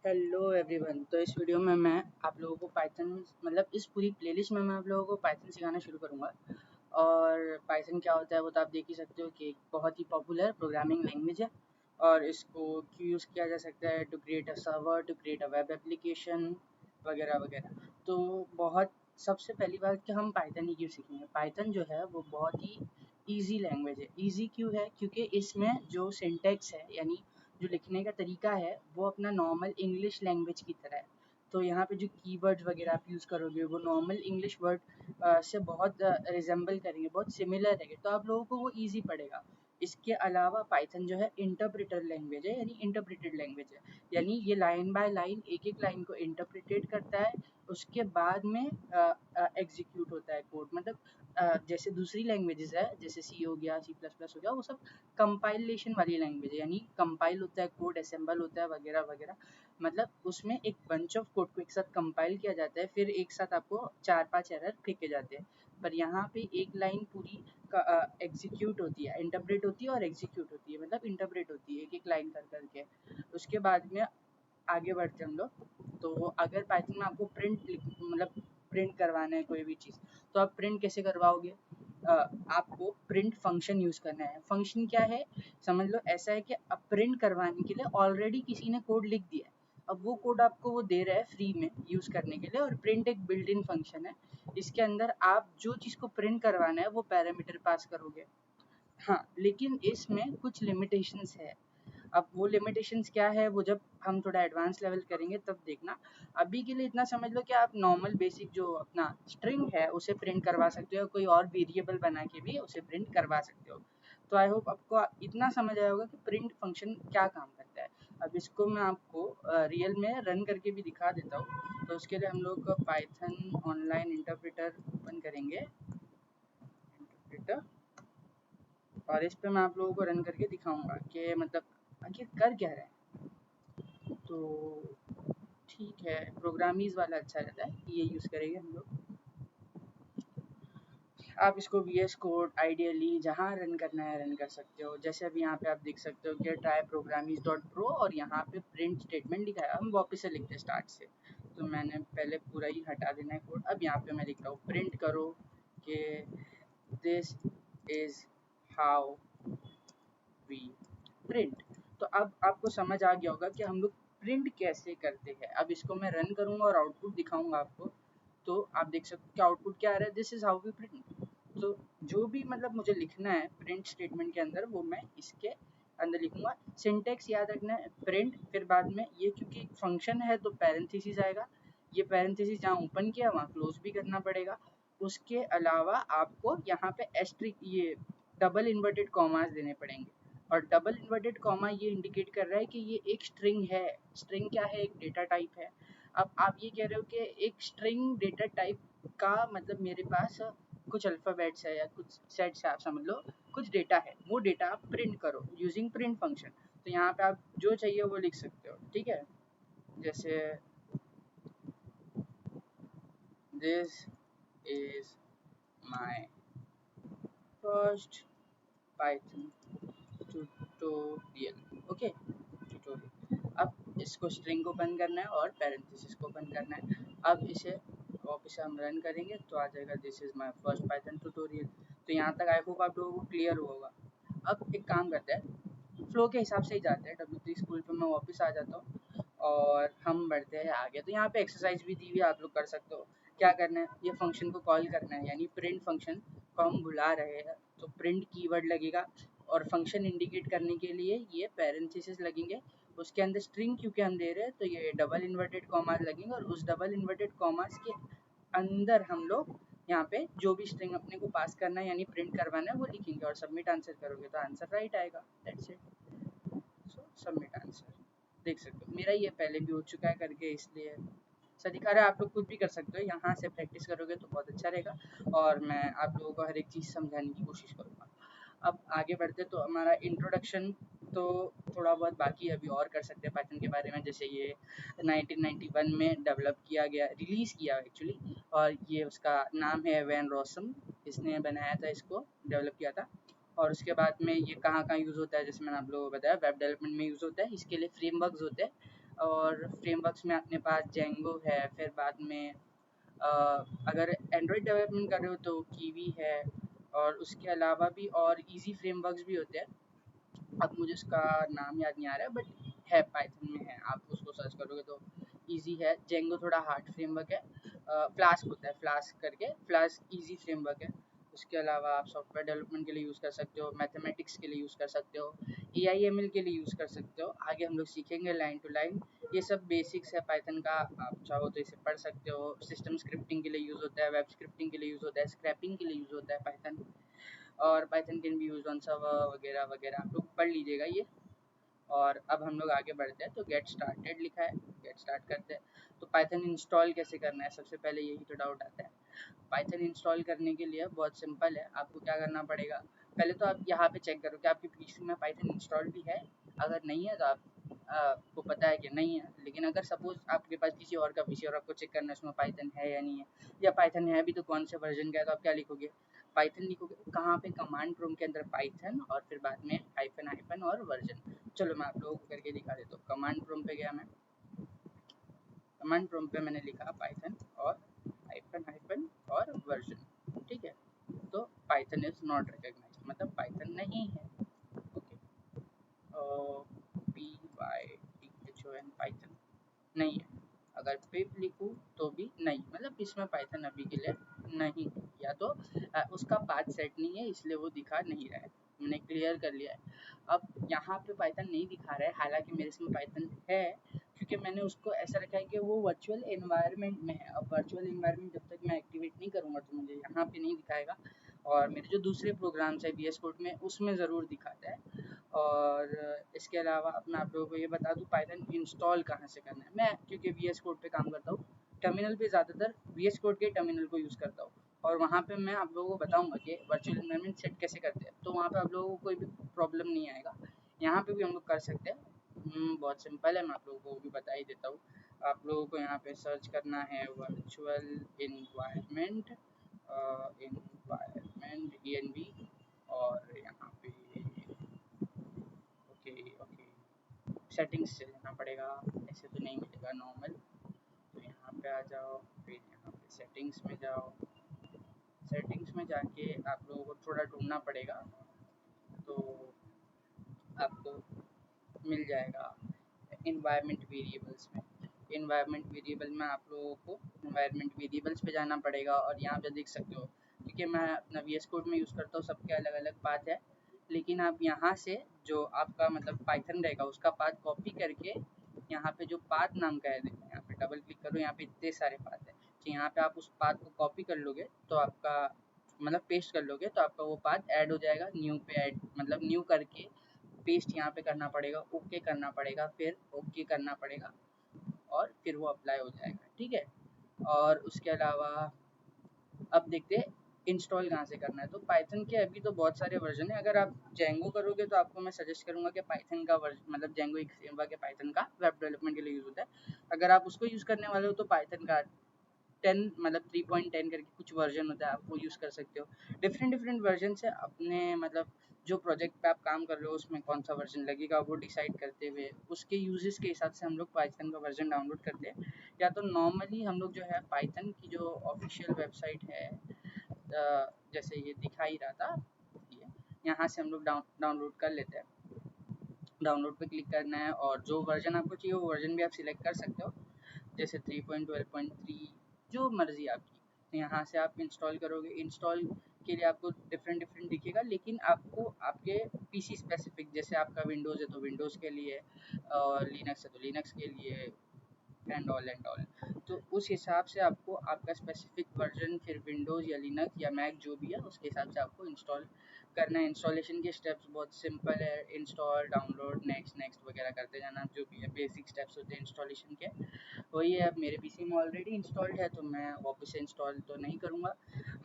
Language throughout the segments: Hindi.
Hello everyone. तो इस वीडियो में मैं आप लोगों को पाइथन इस पूरी प्लेलिस्ट में मैं आप लोगों को पाइथन सिखाना शुरू करूँगा। और पाइथन क्या होता है वो तो आप देख ही सकते हो कि एक बहुत ही पॉपुलर प्रोग्रामिंग लैंग्वेज है। और इसको क्यों यूज़ किया जा सकता है to create a server, to create a web application वगैरह वगैरह। तो बहुत सबसे पहली बात कि हम पाइथन ही क्यों सीखेंगे। पाइथन जो है वो बहुत ही ईजी लैंग्वेज है। ईजी क्यों है? क्योंकि इसमें जो सिंटैक्स है यानी जो लिखने का तरीका है वो अपना नॉर्मल इंग्लिश लैंग्वेज की तरह है। तो यहाँ पे जो कीवर्ड्स वगैरह आप यूज़ करोगे वो नॉर्मल इंग्लिश वर्ड से बहुत रिजेंबल करेंगे, बहुत सिमिलर रहेंगे, तो आप लोगों को वो ईजी पड़ेगा। इसके अलावा पाइथन जो है इंटरप्रेटर लैंग्वेज है, यानी इंटरप्रेटेड लैंग्वेज है। यानी ये लाइन बाय लाइन एक एक लाइन को इंटरप्रेटेड करता है, उसके बाद में एग्जीक्यूट होता है कोड। जैसे दूसरी लैंग्वेजेस है, जैसे सी हो गया, सी प्लस प्लस हो गया, वो सब कंपाइलेशन वाली लैंग्वेज है, यानी कंपाइल होता है कोड, असेंबल होता है वगैरह वगैरह। उसमें एक बंच ऑफ कोड को एक साथ कंपाइल किया जाता है, फिर एक साथ आपको 4-5 एरर फेंके जाते हैं। पर यहाँ पे एक लाइन पूरी एग्जीक्यूट होती है, इंटरप्रेट होती है और एग्जीक्यूट होती है, इंटरप्रेट होती है एक एक लाइन कर करके। उसके बाद में आगे बढ़ते हम लोग। तो अगर पाइथन में आपको प्रिंट करवाना है कोई भी चीज़, तो आप प्रिंट कैसे करवाओगे? आपको प्रिंट फंक्शन यूज़ करना है। फंक्शन क्या है? समझ लो ऐसा है कि अब प्रिंट करवाने के लिए ऑलरेडी किसी ने कोड लिख दिया है। अब वो कोड आपको वो दे रहा है फ्री में यूज़ करने के लिए, और प्रिंट एक बिल्ट इन फंक्शन है। इसके अंदर आप जो चीज़ को प्रिंट करवाना है वो पैरामीटर पास करोगे। हाँ, लेकिन इसमें कुछ लिमिटेशंस है। अब वो लिमिटेशंस क्या है वो जब हम थोड़ा एडवांस लेवल करेंगे तब देखना। अभी के लिए इतना समझ लो कि आप नॉर्मल बेसिक जो अपना स्ट्रिंग है उसे प्रिंट करवा सकते हो, कोई और वेरिएबल बना के भी उसे प्रिंट करवा सकते हो। तो आई होप आपको इतना समझ आया होगा कि प्रिंट फंक्शन क्या काम करता है। अब इसको मैं आपको रियल में रन करके भी दिखा देता हूँ। तो उसके लिए हम लोग पाइथन ऑनलाइन इंटरप्रेटर ओपन करेंगे, इंटरप्रेटर। और इस पे मैं आप लोगों को रन करके दिखाऊंगा कि आखिर कर क्या रहे हैं। तो ठीक है, प्रोग्रामीज वाला अच्छा रहता है, ये यूज़ करेंगे हम लोग। आप इसको VS कोड आइडियली जहाँ रन करना है रन कर सकते हो। जैसे अभी यहाँ पे आप देख सकते हो कि ट्राई प्रोग्रामीज डॉट प्रो, और यहाँ पे प्रिंट स्टेटमेंट लिखा है। हम वापस से लिखते हैं स्टार्ट से, तो मैंने पहले पूरा ही हटा देना है कोड। अब यहाँ पे मैं लिख रहा हूँ प्रिंट करो कि this is how we print. तो अब आपको समझ आ गया होगा कि हम लोग प्रिंट कैसे करते हैं। अब इसको मैं रन करूंगा और आउटपुट दिखाऊंगा आपको। तो आप देख सकते हो कि आउटपुट क्या आ रहा है, this is how we print. तो जो भी मुझे लिखना है प्रिंट स्टेटमेंट के अंदर वो मैं इसके अंदर लिखूंगा। सिंटेक्स याद रखना है, प्रिंट, फिर बाद में ये क्योंकि फंक्शन है तो पैरेंथेसिस आएगा। ये पैरेंथेसिस जहाँ ओपन किया वहाँ क्लोज भी करना पड़ेगा। उसके अलावा आपको यहाँ पे एस्ट्रिक, ये डबल इन्वर्टेड कॉमास देने पड़ेंगे। और डबल इन्वर्टेड कॉमा ये इंडिकेट कर रहा है कि ये एक स्ट्रिंग है। स्ट्रिंग क्या है? एक डेटा टाइप है। अब आप ये कह रहे हो कि एक स्ट्रिंग डेटा टाइप का मेरे पास कुछ अल्फ़ाबेट्स है या कुछ सेट्स है, आप समझ लो कुछ डेटा है, वो डेटा आप प्रिंट करो यूजिंग प्रिंट फंक्शन। तो यहाँ पे आप जो चाहिए वो लिख सकते हो, ठीक है। जैसे this is my first Python tutorial, okay, tutorial. अब इसको स्ट्रिंग को बंद करना है और पैरेंथेसिस को बंद करना है। अब इसे वापस हम रन करेंगे तो आ जाएगा this is my first Python tutorial. तो यहाँ तक आई होप आप लोगों को क्लियर होगा। अब एक काम करते हैं, फ्लो के हिसाब से ही जाते हैं। W3 स्कूल पे मैं वापस आ जाता हूँ और हम बढ़ते हैं आगे। तो यहाँ पे एक्सरसाइज भी दी हुई है, आप लोग कर सकते हो। क्या करना है, ये फंक्शन को कॉल करना है, यानी प्रिंट फंक्शन को हम बुला रहे हैं तो प्रिंट कीवर्ड लगेगा, और फंक्शन इंडिकेट करने के लिए ये पैरेंथेसिस लगेंगे। उसके अंदर स्ट्रिंग क्योंकि हम दे रहे हैं तो ये डबल इन्वर्टेड कॉमास लगेंगे, और उस डबल इन्वर्टेड कॉमास के अंदर हम लोग यहाँ पे जो भी स्ट्रिंग अपने को पास करना है यानी प्रिंट करवाना है वो लिखेंगे, और सबमिट आंसर करोगे तो आंसर राइट आएगा। That's it. So submit answer देख सकते हो, मेरा ये पहले भी हो चुका है करके, इसलिए सर दिखा रहा है। आप लोग खुद भी कर सकते हो, यहाँ से प्रैक्टिस करोगे तो बहुत अच्छा रहेगा, और मैं आप लोगों को हर एक चीज़ समझाने की कोशिश करूँगा। अब आगे बढ़ते तो हमारा इंट्रोडक्शन तो थोड़ा बहुत बाकी अभी और कर सकते हैं पाइथन के बारे में। जैसे ये 1991 में डेवलप किया गया, रिलीज़ किया एक्चुअली, और ये उसका नाम है वैन रॉसम, इसने बनाया था, इसको डेवलप किया था। और उसके बाद में ये कहाँ कहाँ यूज़ होता है, जैसे मैंने आप लोगों को बताया वेब डेवलपमेंट में यूज़ होता है। इसके लिए फ्रेमवर्क्स होते हैं, और फ्रेमवर्क्स में अपने पास जेंगो है, फिर बाद में अ, अगर एंड्रॉयड डेवलपमेंट कर रहे हो तो कीवी है, और उसके अलावा भी और इजी फ्रेमवर्क्स भी होते हैं। अब मुझे उसका नाम याद नहीं आ रहा है, बट है, पाइथन में है, आप उसको सर्च करोगे तो इजी है। जेंगो थोड़ा हार्ड फ्रेमवर्क है। फ्लास्क होता है, फ्लास्क करके, फ्लास्क इजी फ्रेमवर्क है। उसके अलावा आप सॉफ्टवेयर डेवलपमेंट के लिए यूज़ कर सकते हो, मैथमेटिक्स के लिए यूज़ कर सकते हो, AIML के लिए यूज़ कर सकते हो। आगे हम लोग सीखेंगे लाइन टू लाइन। ये सब बेसिक्स है पाइथन का, आप चाहो तो इसे पढ़ सकते हो। सिस्टम स्क्रिप्टिंग के लिए यूज़ होता है, वेब स्क्रिप्टिंग के लिए यूज़ होता है, स्क्रैपिंग के लिए यूज़ होता है पाइथन। और Python can be use on server वगैरह वगैरह, आप लोग पढ़ लीजिएगा ये। और अब हम लोग आगे बढ़ते हैं, तो गेट स्टार्टेड लिखा है, गेट स्टार्ट करते हैं। तो पाइथन इंस्टॉल कैसे करना है, सबसे पहले यही तो डाउट आता है। पाइथन इंस्टॉल करने के लिए बहुत सिंपल है, आपको क्या करना पड़ेगा, पहले तो आप यहाँ पे चेक करो कि आपकी पीसी में पाइथन इंस्टॉल भी है। अगर नहीं है तो आपको पता है कि नहीं है, लेकिन अगर सपोज आपके पास किसी और का पीसी और आपको चेक करना है उसमें पाइथन है या नहीं है, या पाइथन है भी तो कौन से वर्जन का है, तो आप क्या लिखोगे, पाइथन लिखोगे कहाँ पे, कमांड प्रोम्प्ट के अंदर पाइथन और फिर बाद में हाइफन हाइफन और वर्जन। चलो मैं आप लोगों को करके दिखा देता हूँ। कमांड प्रोम्प्ट पे गया मैं, कमांड प्रोम्प्ट पे मैंने लिखा पाइथन और हाइफन हाइफन और वर्जन, ठीक है। तो पाइथन इज नॉट रिकॉग्नाइज्ड, मतलब पाइथन नहीं है। ओके, PYTHON पाइथन नहीं है। अगर पिप लिखूँ तो भी नहीं, मतलब इसमें पाइथन अभी के लिए नहीं है, या तो उसका पाथ सेट नहीं है इसलिए वो दिखा नहीं रहा है। मैंने क्लियर कर लिया है। अब यहाँ पे पाइथन नहीं दिखा रहा है, हालांकि मेरे इसमें पाइथन है, क्योंकि मैंने उसको ऐसा रखा है कि वो वर्चुअल एनवायरनमेंट में है। अब वर्चुअल एनवायरनमेंट जब तक मैं एक्टिवेट नहीं करूँगा तो मुझे यहाँ पे नहीं दिखाएगा, और मेरे जो दूसरे प्रोग्राम्स है VS कोड में उसमें ज़रूर दिखाता है। और इसके अलावा अब मैं आप लोगों को ये बता दूँ पाइथन इंस्टॉल कहाँ से करना है। मैं क्योंकि VS कोड पे काम करता हूँ, टर्मिनल पे ज़्यादातर VS कोड के टर्मिनल को यूज़ करता हूँ, और वहाँ पे मैं आप लोगों को बताऊँगा कि वर्चुअल एनवायरनमेंट सेट कैसे करते हैं, तो वहाँ पे आप लोगों को कोई भी प्रॉब्लम नहीं आएगा। यहाँ पे भी हम लोग कर सकते हैं। बहुत सिंपल है, मैं आप लोगों को भी बता ही देता हूँ। आप लोगों को यहाँ पे सर्च करना है वर्चुअल इन्वायरमेंट, इन्वायरमेंट ENV, और यहाँ पे ओके ओके सेटिंग्स से जाना पड़ेगा, ऐसे तो नहीं मिलेगा नॉर्मल। तो यहाँ पे आ जाओ, फिर यहाँ पे सेटिंग्स में जाओ। सेटिंग्स में जाके आप लोगों को थोड़ा ढूंढना पड़ेगा, तो आपको मिल जाएगा इन्वायरमेंट वेरिएबल्स में। इन्वायरमेंट वेरिएबल में आप लोगों को इन्वायरमेंट वेरिएबल्स पे जाना पड़ेगा, और यहाँ पे देख सकते हो, क्योंकि मैं अपना VS कोड में यूज़ करता हूँ, सबके अलग अलग पाथ है, लेकिन आप यहाँ से जो आपका मतलब पाइथन रहेगा उसका पाथ कॉपी करके यहाँ पे जो पाथ नाम का है, देखो यहाँ पे डबल क्लिक करो, यहाँ पे इतने सारे पाथ है, तो यहाँ पे आप उस पाथ को कॉपी कर लोगे तो आपका मतलब पेस्ट कर लोगे तो आपका वो पाथ ऐड हो जाएगा। न्यू पे ऐड मतलब न्यू करके पेस्ट यहाँ पे करना पड़ेगा, ओके करना पड़ेगा, फिर ओके करना पड़ेगा, और फिर वो अप्लाई हो जाएगा, ठीक है। और उसके अलावा अब देखते हैं इंस्टॉल कहाँ से करना है। तो पाइथन के अभी तो बहुत सारे वर्जन है, अगर आप जेंगो करोगे तो आपको मैं सजेस्ट करूँगा कि पाइथन का वर्जन, मतलब जेंगो एक फ्रेमवर्क है पाइथन का, वेब डेवलपमेंट के लिए यूज़ होता है। अगर आप उसको यूज़ करने वाले हो तो पाइथन का 10 मतलब 3.10 करके कुछ वर्जन होता है, आप वो यूज़ कर सकते हो। डिफरेंट डिफरेंट वर्जन से अपने मतलब जो प्रोजेक्ट पे आप काम कर रहे हो उसमें कौन सा वर्जन लगेगा वो डिसाइड करते हुए उसके यूजेस के हिसाब से हम लोग पाइथन का वर्जन डाउनलोड करते हैं। या तो नॉर्मली हम लोग जो है पाइथन की जो ऑफिशियल वेबसाइट है, जैसे ये दिखा ही रहा था, ये यहाँ से हम लोग डाउनलोड कर लेते हैं। डाउनलोड पे क्लिक करना है, और जो वर्जन आपको चाहिए वो वर्जन भी आप सिलेक्ट कर सकते हो, जैसे 3.12.3, जो मर्जी आपकी। तो यहाँ से आप इंस्टॉल करोगे, इंस्टॉल के लिए आपको डिफरेंट डिफरेंट दिखेगा, लेकिन आपको आपके पीसी स्पेसिफिक, जैसे आपका विंडोज़ है तो विंडोज़ के लिए, और लिनक्स है तो लिनक्स के लिए, एंड ऑल। तो उस हिसाब से आपको आपका स्पेसिफिक वर्जन, फिर विंडोज़ या लिनक्स या मैक जो भी है उसके हिसाब से आपको इंस्टॉल करना है। इंस्टॉलेशन के स्टेप्स बहुत सिंपल है, इंस्टॉल, डाउनलोड, नेक्स्ट नेक्स्ट वगैरह करते जाना, जो भी है बेसिक स्टेप्स होते हैं इंस्टॉलेशन के, वही है। अब मेरे पीसी में ऑलरेडी इंस्टॉल्ड है तो मैं वापस से इंस्टॉल तो नहीं करूँगा।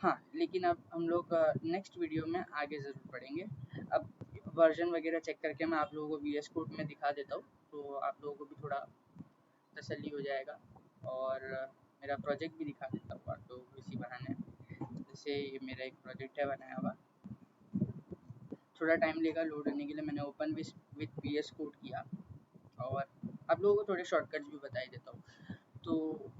हाँ, लेकिन अब हम लोग नेक्स्ट वीडियो में आगे ज़रूर पढ़ेंगे। अब वर्जन वगैरह चेक करके मैं आप लोगों को VS कोड में दिखा देता हूँ, तो आप लोगों को भी थोड़ा तसल्ली हो जाएगा, और मेरा प्रोजेक्ट भी दिखा देता हूँ आप लोगों को इसी बहाने। जैसे ये मेरा एक प्रोजेक्ट है बनाया हुआ, थोड़ा टाइम लेगा लोड होने के लिए। मैंने ओपन विथ VS कोड किया, और आप लोगों को थोड़े शॉर्टकट्स भी बता ही देता हूँ। तो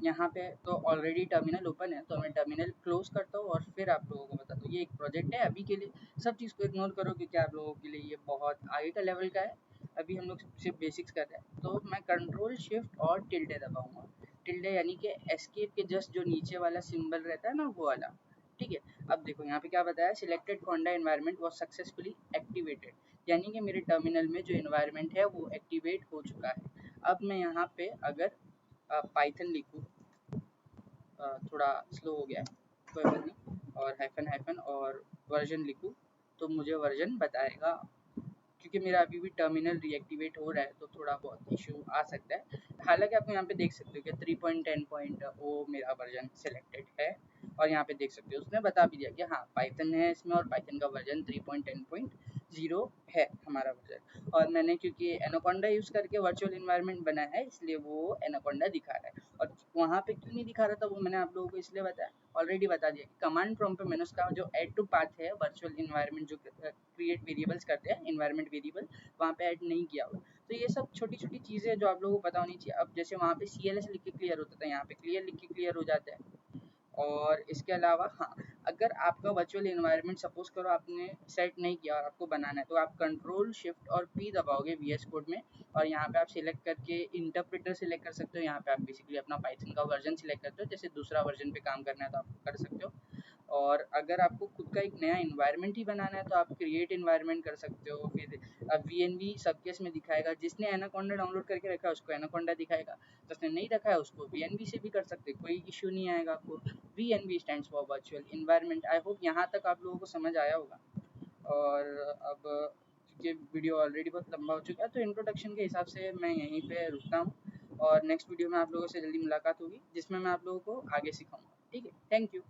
यहाँ पे तो ऑलरेडी टर्मिनल ओपन है, तो मैं टर्मिनल क्लोज करता हूँ और फिर आप लोगों को बताता हूँ। ये एक प्रोजेक्ट है अभी के लिए, सब चीज़ को इग्नोर करो क्योंकि आप लोगों के लिए ये बहुत आगे का लेवल का है। अभी हम लोग सिर्फ बेसिक्स कर रहे हैं। तो मैं कंट्रोल शिफ्ट और टिल्डे दबाऊंगा। टिल्डे यानी कि एस्केप के जस्ट जो नीचे वाला सिंबल रहता है ना, वो वाला। ठीक है, अब देखो यहाँ पे क्या बताया, selected Konda environment was successfully activated, यानी कि मेरे टर्मिनल में जो एनवायरनमेंट है वो एक्टिवेट हो चुका है। अब मैं यहाँ पे अगर पाइथन लिखूँ, थोड़ा स्लो हो गया है, कोई बात नहीं, और हाइफन हाइफन और वर्जन लिखूँ तो मुझे वर्जन बताएगा, क्योंकि मेरा अभी भी टर्मिनल रीएक्टिवेट हो रहा है तो थोड़ा बहुत इशू आ सकता है। हालांकि आप यहाँ पे देख सकते हो कि 3.10 मेरा वर्जन सिलेक्टेड है, और यहाँ पे देख सकते हो उसने बता भी दिया कि हाँ पाइथन है इसमें, और पाइथन का वर्जन 3.10.0 है हमारा वर्जन। और मैंने क्योंकि एनाकोंडा यूज़ करके वर्चुअल इन्वायरमेंट बनाया है, इसलिए वो एनाकोंडा दिखा रहा है। और वहाँ पे क्यों नहीं दिखा रहा था वो मैंने आप लोगों को इसलिए बताया, ऑलरेडी बता दिया कि कमांड प्रॉम्प्ट पे मैंने उसका जो ऐड टू पाथ है, वर्चुअल इन्वायरमेंट जो क्रिएट वेरिएबल्स करते हैं इन्वायरमेंट वेरिएबल, वहाँ पे ऐड नहीं किया हुआ। तो ये सब छोटी छोटी चीज़ें जो आप लोगों को पता होनी चाहिए। अब जैसे वहाँ पे CLS लिख के क्लियर होता था, यहाँ पे क्लियर लिख के क्लियर हो जाता है। और इसके अलावा हाँ, अगर आपका वर्चुअल इन्वायरमेंट सपोज करो आपने सेट नहीं किया और आपको बनाना है, तो आप कंट्रोल शिफ्ट और P दबाओगे VS कोड में, और यहाँ पे आप सिलेक्ट करके इंटरप्रेटर सिलेक्ट कर सकते हो। यहाँ पे आप बेसिकली अपना पाइथन का वर्जन सिलेक्ट करते हो, जैसे दूसरा वर्जन पे काम करना है तो आप कर सकते हो। और अगर आपको खुद का एक नया इन्वायरमेंट ही बनाना है तो आप क्रिएट इन्वायरमेंट कर सकते हो। फिर VNV सबकेस में दिखाएगा, जिसने एनाकोंडा डाउनलोड करके रखा है उसको एनाकोंडा दिखाएगा, जिसने नहीं रखा है उसको VNV से भी कर सकते हैं, कोई इशू नहीं आएगा आपको। VNV stands for virtual environment. I hope यहाँ तक आप लोगों को समझ आया होगा। और अब क्योंकि वीडियो ऑलरेडी बहुत लंबा हो चुका है, तो इंट्रोडक्शन के हिसाब से मैं यहीं पे रुकता हूँ, और नेक्स्ट वीडियो में आप लोगों से जल्दी मुलाकात होगी जिसमें मैं आप लोगों को आगे सिखाऊंगा। ठीक है, थैंक यू।